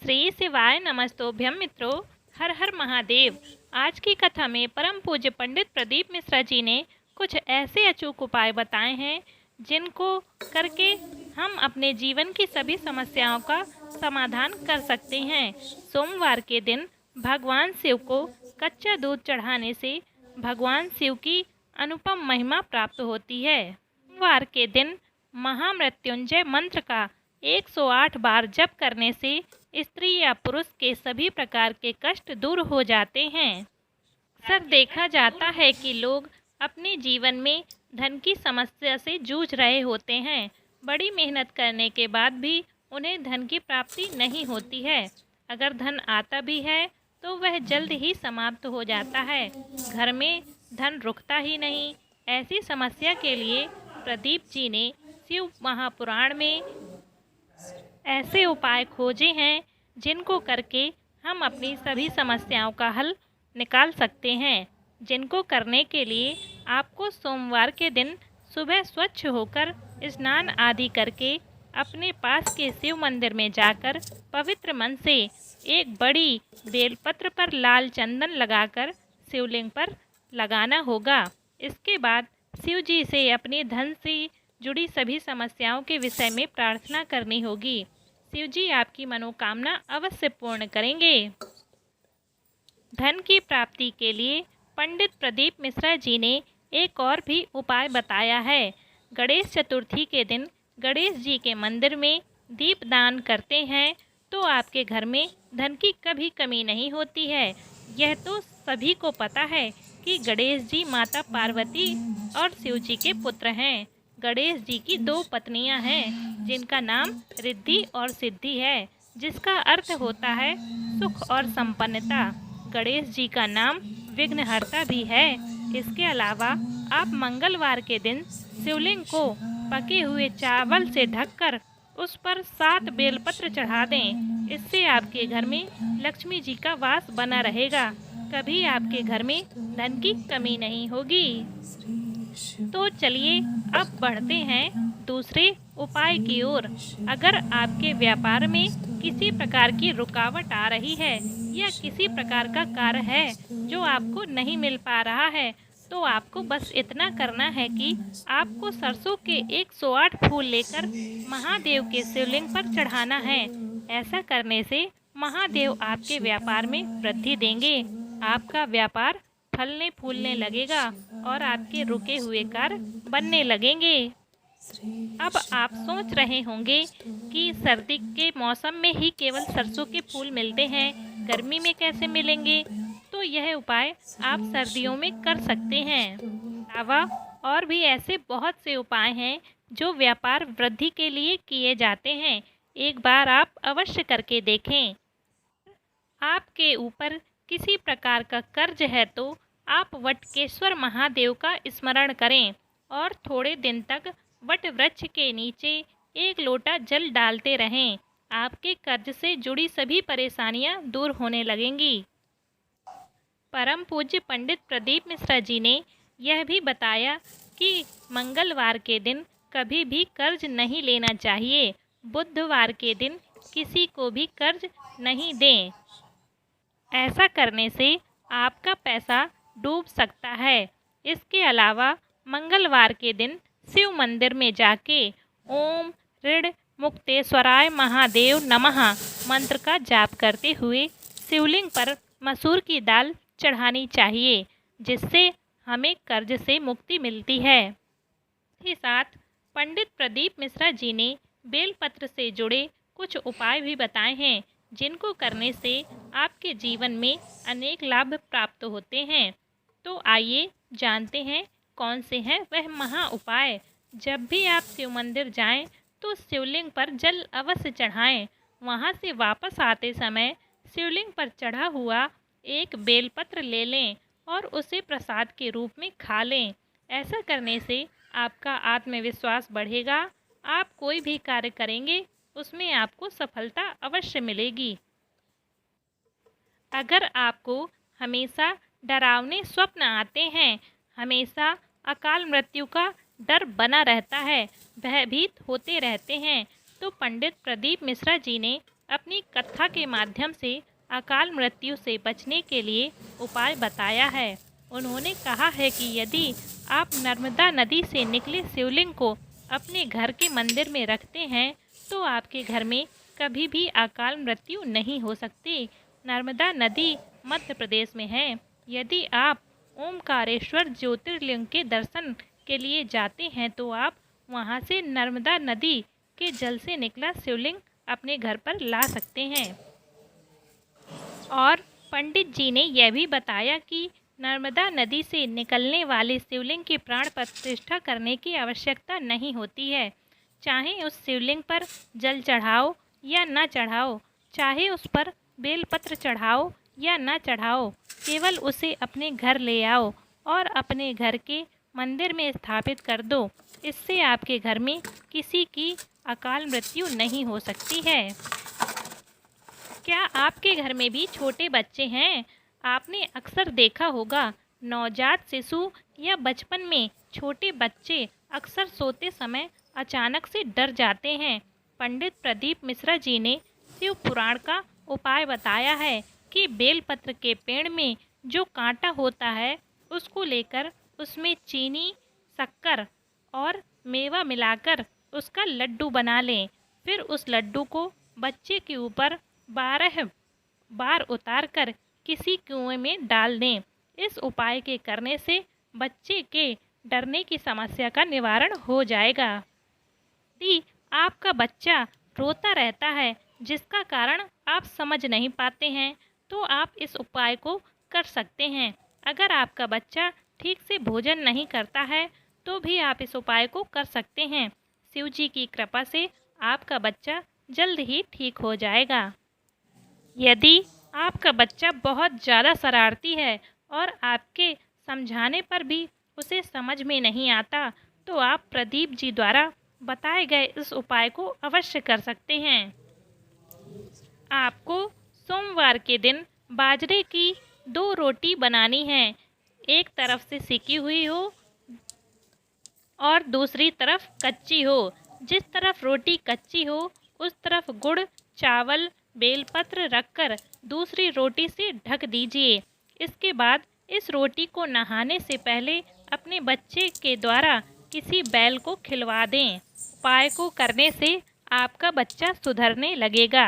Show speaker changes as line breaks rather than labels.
श्री शिवाय नमस्तोभ्यम मित्रों। हर हर महादेव। आज की कथा में परम पूज्य पंडित प्रदीप मिश्रा जी ने कुछ ऐसे अचूक उपाय बताए हैं जिनको करके हम अपने जीवन की सभी समस्याओं का समाधान कर सकते हैं। सोमवार के दिन भगवान शिव को कच्चा दूध चढ़ाने से भगवान शिव की अनुपम महिमा प्राप्त होती है। सोमवार के दिन महामृत्युंजय मंत्र का 108 बार जप करने से स्त्री या पुरुष के सभी प्रकार के कष्ट दूर हो जाते हैं। अक्सर देखा जाता है कि लोग अपने जीवन में धन की समस्या से जूझ रहे होते हैं। बड़ी मेहनत करने के बाद भी उन्हें धन की प्राप्ति नहीं होती है। अगर धन आता भी है तो वह जल्द ही समाप्त हो जाता है। घर में धन रुकता ही नहीं। ऐसी समस्या के लिए प्रदीप जी ने शिव महापुराण में ऐसे उपाय खोजे हैं जिनको करके हम अपनी सभी समस्याओं का हल निकाल सकते हैं। जिनको करने के लिए आपको सोमवार के दिन सुबह स्वच्छ होकर स्नान आदि करके अपने पास के शिव मंदिर में जाकर पवित्र मन से एक बड़ी बेलपत्र पर लाल चंदन लगाकर शिवलिंग पर लगाना होगा। इसके बाद शिव जी से अपने धन से जुड़ी सभी समस्याओं के विषय में प्रार्थना करनी होगी। शिव जी आपकी मनोकामना अवश्य पूर्ण करेंगे। धन की प्राप्ति के लिए पंडित प्रदीप मिश्रा जी ने एक और भी उपाय बताया है। गणेश चतुर्थी के दिन गणेश जी के मंदिर में दीप दान करते हैं तो आपके घर में धन की कभी कमी नहीं होती है। यह तो सभी को पता है कि गणेश जी माता पार्वती और शिव जी के पुत्र हैं। गणेश जी की दो पत्नियां हैं जिनका नाम रिद्धि और सिद्धि है, जिसका अर्थ होता है सुख और संपन्नता। गणेश जी का नाम विघ्नहर्ता भी है। इसके अलावा आप मंगलवार के दिन शिवलिंग को पके हुए चावल से ढककर उस पर 7 बेलपत्र चढ़ा दें। इससे आपके घर में लक्ष्मी जी का वास बना रहेगा। कभी आपके घर में धन की कमी नहीं होगी। तो चलिए अब बढ़ते हैं दूसरे उपाय की ओर। अगर आपके व्यापार में किसी प्रकार की रुकावट आ रही है या किसी प्रकार का कार्य है जो आपको नहीं मिल पा रहा है, तो आपको बस इतना करना है कि आपको सरसों के 108 फूल लेकर महादेव के शिवलिंग पर चढ़ाना है। ऐसा करने से महादेव आपके व्यापार में वृद्धि देंगे। आपका व्यापार फलने फूलने लगेगा और आपके रुके हुए कार्य बनने लगेंगे। अब आप सोच रहे होंगे कि सर्दी के मौसम में ही केवल सरसों के फूल मिलते हैं, गर्मी में कैसे मिलेंगे? तो यह उपाय आप सर्दियों में कर सकते हैं। अलावा और भी ऐसे बहुत से उपाय हैं जो व्यापार वृद्धि के लिए किए जाते हैं। एक बार आप अवश्य करके देखें। आपके ऊपर किसी प्रकार का कर्ज है तो आप वटकेश्वर महादेव का स्मरण करें और थोड़े दिन तक वट वृक्ष के नीचे 1 लोटा जल डालते रहें। आपके कर्ज से जुड़ी सभी परेशानियां दूर होने लगेंगी। परम पूज्य पंडित प्रदीप मिश्रा जी ने यह भी बताया कि मंगलवार के दिन कभी भी कर्ज नहीं लेना चाहिए। बुधवार के दिन किसी को भी कर्ज नहीं दें। ऐसा करने से आपका पैसा डूब सकता है। इसके अलावा मंगलवार के दिन शिव मंदिर में जाके ओम ऋण मुक्तेश्वराय महादेव नमः मंत्र का जाप करते हुए शिवलिंग पर मसूर की दाल चढ़ानी चाहिए, जिससे हमें कर्ज से मुक्ति मिलती है। साथ ही साथ पंडित प्रदीप मिश्रा जी ने बेलपत्र से जुड़े कुछ उपाय भी बताए हैं जिनको करने से आपके जीवन में अनेक लाभ प्राप्त होते हैं। तो आइए जानते हैं कौन से हैं वह महा उपाय। जब भी आप शिव मंदिर जाएं तो शिवलिंग पर जल अवश्य चढ़ाएं। वहां से वापस आते समय शिवलिंग पर चढ़ा हुआ एक बेलपत्र ले लें और उसे प्रसाद के रूप में खा लें। ऐसा करने से आपका आत्मविश्वास बढ़ेगा। आप कोई भी कार्य करेंगे उसमें आपको सफलता अवश्य मिलेगी। अगर आपको हमेशा डरावने स्वप्न आते हैं, हमेशा अकाल मृत्यु का डर बना रहता है, भयभीत होते रहते हैं, तो पंडित प्रदीप मिश्रा जी ने अपनी कथा के माध्यम से अकाल मृत्यु से बचने के लिए उपाय बताया है। उन्होंने कहा है कि यदि आप नर्मदा नदी से निकले शिवलिंग को अपने घर के मंदिर में रखते हैं तो आपके घर में कभी भी अकाल मृत्यु नहीं हो सकती। नर्मदा नदी मध्य प्रदेश में है। यदि आप ओमकारेश्वर ज्योतिर्लिंग के दर्शन के लिए जाते हैं तो आप वहां से नर्मदा नदी के जल से निकला शिवलिंग अपने घर पर ला सकते हैं। और पंडित जी ने यह भी बताया कि नर्मदा नदी से निकलने वाले शिवलिंग की प्राण प्रतिष्ठा करने की आवश्यकता नहीं होती है। चाहे उस शिवलिंग पर जल चढ़ाओ या न चढ़ाओ, चाहे उस पर बेलपत्र चढ़ाओ या न चढ़ाओ, केवल उसे अपने घर ले आओ और अपने घर के मंदिर में स्थापित कर दो। इससे आपके घर में किसी की अकाल मृत्यु नहीं हो सकती है। क्या आपके घर में भी छोटे बच्चे हैं? आपने अक्सर देखा होगा नवजात शिशु या बचपन में छोटे बच्चे अक्सर सोते समय अचानक से डर जाते हैं। पंडित प्रदीप मिश्रा जी ने शिव पुराण का उपाय बताया है कि बेलपत्र के पेड़ में जो कांटा होता है उसको लेकर उसमें चीनी, शक्कर और मेवा मिलाकर उसका लड्डू बना लें। फिर उस लड्डू को बच्चे के ऊपर 12 बार उतारकर किसी कुएं में डाल दें। इस उपाय के करने से बच्चे के डरने की समस्या का निवारण हो जाएगा। यदि आपका बच्चा रोता रहता है जिसका कारण आप समझ नहीं पाते हैं तो आप इस उपाय को कर सकते हैं। अगर आपका बच्चा ठीक से भोजन नहीं करता है तो भी आप इस उपाय को कर सकते हैं। शिव जी की कृपा से आपका बच्चा जल्द ही ठीक हो जाएगा। यदि आपका बच्चा बहुत ज़्यादा शरारती है और आपके समझाने पर भी उसे समझ में नहीं आता तो आप प्रदीप जी द्वारा बताए गए इस उपाय को अवश्य कर सकते हैं। आपको सोमवार के दिन बाजरे की 2 रोटी बनानी है। एक तरफ से सिकी हुई हो और दूसरी तरफ कच्ची हो। जिस तरफ रोटी कच्ची हो उस तरफ गुड़, चावल, बेलपत्र रखकर दूसरी रोटी से ढक दीजिए। इसके बाद इस रोटी को नहाने से पहले अपने बच्चे के द्वारा किसी बैल को खिलवा दें। उपाय को करने से आपका बच्चा सुधरने लगेगा।